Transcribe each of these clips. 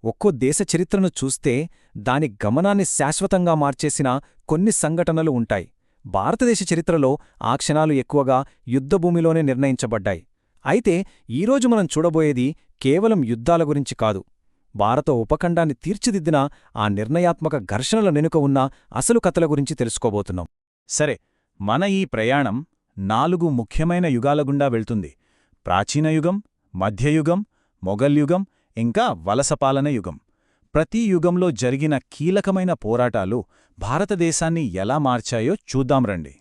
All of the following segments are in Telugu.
ఒక్కో దేశ చరిత్రను చూస్తే దాని గమనాన్ని శాశ్వతంగా మార్చేసిన కొన్ని సంఘటనలు ఉంటాయి. భారతదేశ చరిత్రలో ఆ క్షణాలు ఎక్కువగా యుద్ధభూమిలోనే నిర్ణయించబడ్డాయి. అయితే ఈరోజు మనం చూడబోయేది కేవలం యుద్ధాల గురించి కాదు, భారత ఉపఖండాన్ని తీర్చిదిద్దిన ఆ నిర్ణయాత్మక ఘర్షణల వెనుక ఉన్న అసలు కథల గురించి తెలుసుకోబోతున్నాం. సరే, మన ఈ ప్రయాణం 4 ముఖ్యమైన యుగాల గుండా వెళ్తుంది. ప్రాచీన యుగం, మధ్యయుగం, మొఘల్ యుగం, ఇంకా వలసపాలన యుగం. ప్రతి యుగంలో జరిగిన కీలకమైన పోరాటాలు భారతదేశాన్ని ఎలా మార్చాయో చూద్దాం రండి.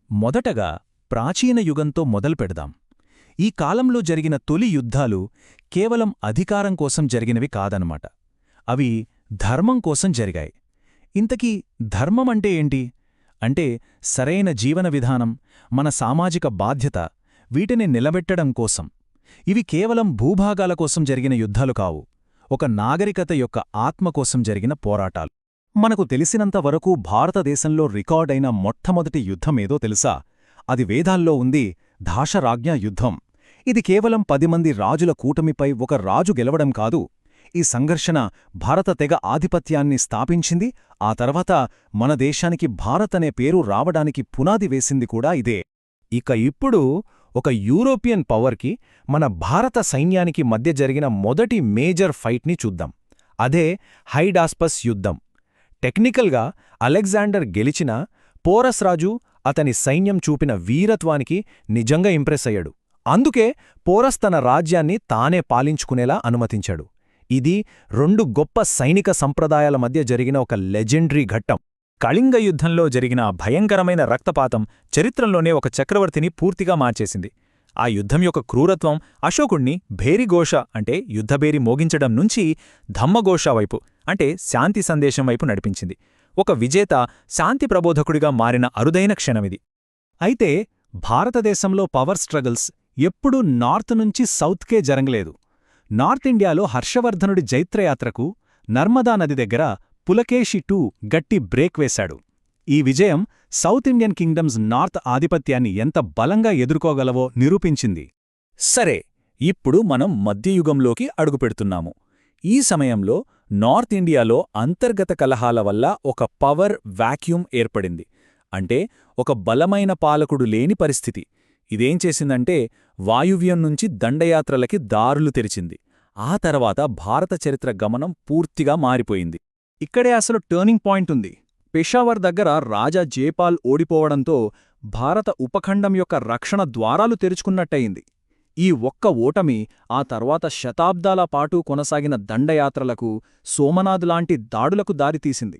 మొదటగా ప్రాచీన యుగంతో మొదలుపెడదాం. ఈ కాలంలో జరిగిన తొలి యుద్ధాలు కేవలం అధికారం కోసం జరిగినవి కాదన్నమాట. అవి ధర్మం కోసం జరిగాయి. ఇంతకీ ధర్మమంటే ఏంటి? అంటే సరైన జీవన విధానం, మన సామాజిక బాధ్యత, వీటిని నిలబెట్టడం కోసం. ఇవి కేవలం భూభాగాల కోసం జరిగిన యుద్ధాలు కావు, ఒక నాగరికత యొక్క ఆత్మ కోసం జరిగిన పోరాటాలు. మనకు తెలిసినంతవరకు భారతదేశంలో రికార్డైన మొట్టమొదటి యుద్ధమేదో తెలుసా? అది వేదాల్లో ఉంది, దాశరాజ్ఞ యుద్ధం. ఇది కేవలం 10 మంది రాజుల కూటమిపై ఒక రాజు గెలవడం కాదు. ఈ సంఘర్షణ భారత తెగ ఆధిపత్యాన్ని స్థాపించింది. ఆ తర్వాత మన దేశానికి భారత్ అనే పేరు రావడానికి పునాది వేసింది కూడా ఇదే. ఇక ఇప్పుడు ఒక యూరోపియన్ పవర్కి మన భారత సైన్యానికి మధ్య జరిగిన మొదటి మేజర్ ఫైట్ని చూద్దాం. అదే హైడాస్పస్ యుద్ధం. టెక్నికల్గా అలెగ్జాండర్ గెలిచినా పోరస్ రాజు అతని సైన్యం చూపిన వీరత్వానికి నిజంగా ఇంప్రెస్ అయ్యాడు. అందుకే పోరస్ తన రాజ్యాన్ని తానే పాలించుకునేలా అనుమతించాడు. ఇది 2 గొప్ప సైనిక సంప్రదాయాల మధ్య జరిగిన ఒక లెజెండరీ ఘట్టం. కళింగ యుద్ధంలో జరిగిన భయంకరమైన రక్తపాతం చరిత్రలోనే ఒక చక్రవర్తిని పూర్తిగా మార్చేసింది. ఆ యుద్ధం యొక్క క్రూరత్వం అశోకుణ్ణి భేరిఘోష అంటే యుద్ధభేరి మోగించడం నుంచి ధమ్మఘోష వైపు అంటే శాంతి సందేశం వైపు నడిపించింది. ఒక విజేత శాంతి ప్రబోధకుడిగా మారిన అరుదైన క్షణమిది. అయితే భారతదేశంలో పవర్ స్ట్రగల్స్ ఎప్పుడూ నార్త్ నుంచి సౌత్కే జరగలేదు. నార్త్ ఇండియాలో హర్షవర్ధనుడి జైత్రయాత్రకు నర్మదా నది దగ్గర పులకేషి II గట్టి బ్రేక్ వేశాడు. ఈ విజయం సౌత్ ఇండియన్ కింగ్డమ్స్ నార్త్ ఆధిపత్యాన్ని ఎంత బలంగా ఎదుర్కోగలవో నిరూపించింది. సరే, ఇప్పుడు మనం మధ్యయుగంలోకి అడుగుపెడుతున్నాము. ఈ సమయంలో నార్త్ ఇండియాలో అంతర్గత కలహాల వల్ల ఒక పవర్ వాక్యూమ్ ఏర్పడింది. అంటే ఒక బలమైన పాలకుడు లేని పరిస్థితి. ఇదేం చేసిందంటే వాయువ్యం నుంచి దండయాత్రలకి దారులు తెరిచింది. ఆ తర్వాత భారత చరిత్ర గమనం పూర్తిగా మారిపోయింది. ఇక్కడే అసలు టర్నింగ్ పాయింట్ ఉంది. పెషావర్ దగ్గర రాజా జైపాల్ ఓడిపోవడంతో భారత ఉపఖండం యొక్క రక్షణ ద్వారాలు తెరుచుకున్నట్టయింది. ఈ ఒక్క ఓటమి ఆ తర్వాత శతాబ్దాల పాటు కొనసాగిన దండయాత్రలకు, సోమనాథ్ లాంటి దాడులకు దారితీసింది.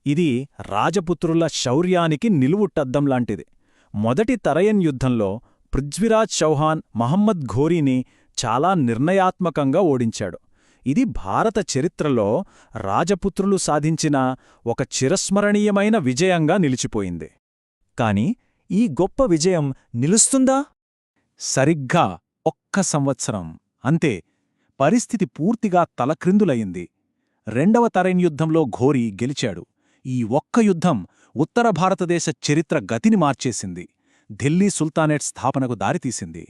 ఇది రాజపుత్రుల శౌర్యానికి నిలువుటద్దంలాంటిది. మొదటి తరయన్ యుద్ధంలో పృథ్వీరాజ్ చౌహాన్ మహమ్మద్ ఘోరీని చాలా నిర్ణయాత్మకంగా ఓడించాడు. ఇది భారత చరిత్రలో రాజపుత్రులు సాధించిన ఒక చిరస్మరణీయమైన విజయంగా నిలిచిపోయింది. కాని ఈ గొప్ప విజయం నిలుస్తుందా? సరిగ్గా 1 సంవత్సరం అంతే. పరిస్థితి పూర్తిగా తలక్రిందులయింది. 2వ తరైన్ యుద్ధంలో ఘోరీ గెలిచాడు. ఈ ఒక్క యుద్ధం ఉత్తర భారతదేశ చరిత్ర గతిని మార్చేసింది. ఢిల్లీ సుల్తానేట్ స్థాపనకు దారితీసింది.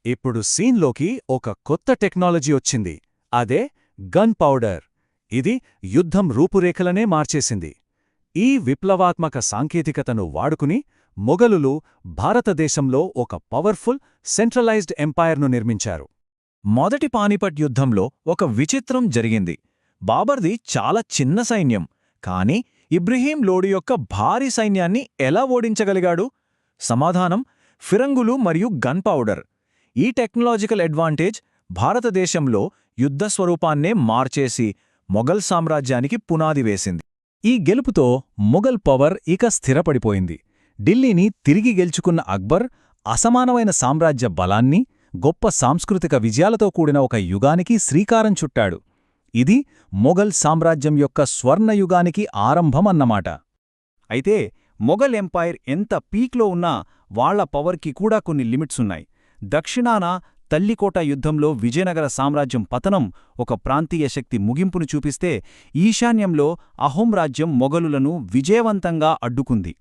ఇప్పుడు సీన్లోకి ఒక కొత్త టెక్నాలజీ వచ్చింది. అదే గన్ పౌడర్. ఇది యుద్ధం రూపురేఖలనే మార్చేసింది. ఈ విప్లవాత్మక సాంకేతికతను వాడుకుని మొఘలులు భారతదేశంలో ఒక పవర్ఫుల్ సెంట్రలైజ్డ్ ఎంపైర్ను నిర్మించారు. మొదటి పానిపట్ యుద్ధంలో ఒక విచిత్రం జరిగింది. బాబర్ది చాలా చిన్న సైన్యం, కాని ఇబ్రహీం లోడి యొక్క భారీ సైన్యాన్ని ఎలా ఓడించగలిగాడు? సమాధానం ఫిరంగులు మరియు గన్ పౌడర్. ఈ టెక్నాలజికల్ అడ్వాంటేజ్ భారతదేశంలో యుద్ధస్వరూపాన్నే మార్చేసి మొఘల్ సామ్రాజ్యానికి పునాది వేసింది. ఈ గెలుపుతో మొఘల్ పవర్ ఇక స్థిరపడిపోయింది. ఢిల్లీని తిరిగి గెలుచుకున్న అక్బర్ అసమానమైన సామ్రాజ్య బలాన్ని, గొప్ప సాంస్కృతిక విజయాలతో కూడిన ఒక యుగానికి శ్రీకారం చుట్టాడు. ఇది మొఘల్ సామ్రాజ్యం యొక్క స్వర్ణయుగానికి ఆరంభమన్నమాట. అయితే మొఘల్ ఎంపైర్ ఎంత పీక్లో ఉన్నా వాళ్ల పవర్కి కూడా కొన్ని లిమిట్సున్నాయి. దక్షిణాన తల్లికోట యుద్ధంలో విజయనగర సామ్రాజ్యం పతనం ఒక ప్రాంతీయ శక్తి ముగింపును చూపిస్తే, ఈశాన్యంలో అహోం రాజ్యం మొఘలులను విజయవంతంగా అడ్డుకుంది.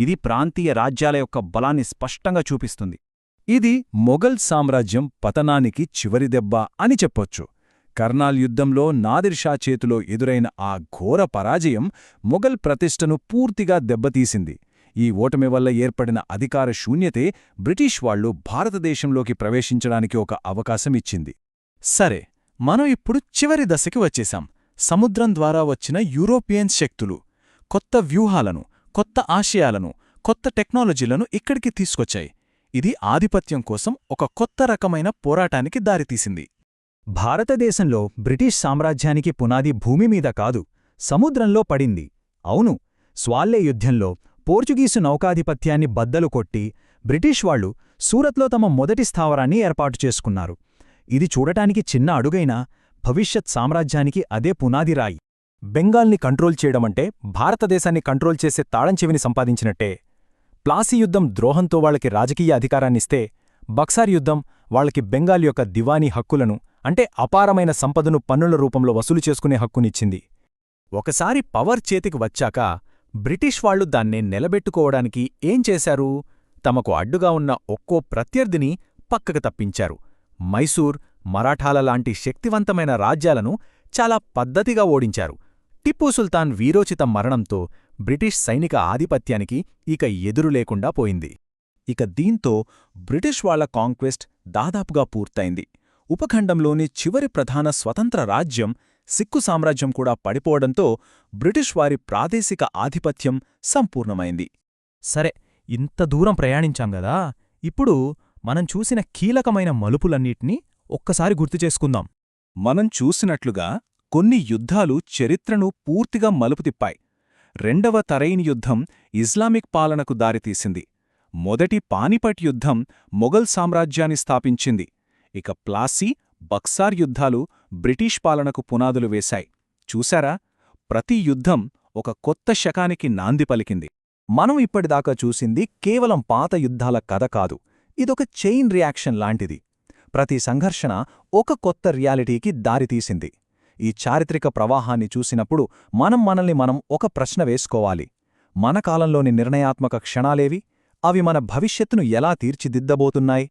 ఇది ప్రాంతీయ రాజ్యాల యొక్క బలాన్ని స్పష్టంగా చూపిస్తుంది. ఇది మొఘల్ సామ్రాజ్యం పతనానికి చివరి దెబ్బ అని చెప్పొచ్చు. కర్నాల్ యుద్ధంలో నాదిర్ షా చేతిలో ఎదురైన ఆ ఘోర పరాజయం మొఘల్ ప్రతిష్టను పూర్తిగా దెబ్బతీసింది. ఈ ఓటమి వల్ల ఏర్పడిన అధికార శూన్యతే బ్రిటిష్ వాళ్లు భారతదేశంలోకి ప్రవేశించడానికి ఒక అవకాశమిచ్చింది. సరే, మనం ఇప్పుడు చివరి దశకి వచ్చేశాం. సముద్రం ద్వారా వచ్చిన యూరోపియన్ శక్తులు కొత్త వ్యూహాలను, కొత్త ఆశయాలను, కొత్త టెక్నాలజీలను ఇక్కడికి తీసుకొచ్చాయి. ఇది ఆధిపత్యం కోసం ఒక కొత్త రకమైన పోరాటానికి దారితీసింది. భారతదేశంలో బ్రిటిష్ సామ్రాజ్యానికి పునాది భూమిమీద కాదు, సముద్రంలో పడింది. అవును, స్వాల్లే యుద్ధంలో పోర్చుగీసు నౌకాధిపత్యాన్ని బద్దలు కొట్టి బ్రిటిష్ వాళ్లు సూరత్లో తమ మొదటి స్థావరాన్ని ఏర్పాటు చేసుకున్నారు. ఇది చూడటానికి చిన్న అడుగైనా భవిష్యత్ సామ్రాజ్యానికి అదే పునాదిరాయి. బెంగాల్ని కంట్రోల్ చేయడమంటే భారతదేశాన్ని కంట్రోల్ చేసే తాళంచెవిని సంపాదించినట్టే. ప్లాసీ యుద్ధం ద్రోహంతో వాళ్లకి రాజకీయ అధికారాన్నిస్తే, బక్సార్ యుద్ధం వాళ్లకి బెంగాల్ యొక్క దివానీ హక్కులను, అంటే అపారమైన సంపదను పన్నుల రూపంలో వసూలు చేసుకునే హక్కునిచ్చింది. ఒకసారి పవర్ చేతికి వచ్చాక బ్రిటిష్ వాళ్లు దాన్నే నిలబెట్టుకోవడానికి ఏం చేశారు? తమకు అడ్డుగా ఉన్న ఒక్కో ప్రత్యర్థిని పక్కకు తప్పించారు. మైసూర్, మరాఠాల లాంటి శక్తివంతమైన రాజ్యాలను చాలా పద్ధతిగా ఓడించారు. టిప్పూ సుల్తాన్ వీరోచిత మరణంతో బ్రిటిష్ సైనిక ఆధిపత్యానికి ఇక ఎదురులేకుండా పోయింది. ఇక దీంతో బ్రిటిష్ వాళ్ల కాంక్వెస్ట్ దాదాపుగా పూర్తయింది. ఉపఖండంలోని చివరి ప్రధాన స్వతంత్ర రాజ్యం సిక్కు సామ్రాజ్యం కూడా పడిపోవడంతో బ్రిటిష్ వారి ప్రాదేశిక ఆధిపత్యం సంపూర్ణమైంది. సరే, ఇంత దూరం ప్రయాణించాం గదా, ఇప్పుడు మనం చూసిన కీలకమైన మలుపులన్నిటినీ ఒక్కసారి గుర్తుచేసుకుందాం. మనం చూసినట్లుగా కొన్ని యుద్ధాలు చరిత్రను పూర్తిగా మలుపు తిప్పాయి. రెండవ తరైన్ యుద్ధం ఇస్లామిక్ పాలనకు దారితీసింది. మొదటి పానిపట్ యుద్ధం మొఘల్ సామ్రాజ్యాన్ని స్థాపించింది. ఇక ప్లాసీ, బక్సార్ యుద్ధాలు బ్రిటిష్ పాలనకు పునాదులు వేశాయి. చూశారా, ప్రతి యుద్ధం ఒక కొత్త శకానికి నాంది పలికింది. మనం ఇప్పటిదాకా చూసింది కేవలం పాత యుద్ధాల కథ కాదు, ఇదొక చైన్ రియాక్షన్ లాంటిది. ప్రతి సంఘర్షణ ఒక కొత్త రియాలిటీకి దారితీసింది. ఈ చారిత్రక ప్రవాహాన్ని చూసినప్పుడు మనల్ని మనం ఒక ప్రశ్న వేసుకోవాలి. మన కాలంలోని నిర్ణయాత్మక క్షణాలేవి? అవి మన భవిష్యత్తును ఎలా తీర్చిదిద్దబోతున్నాయి?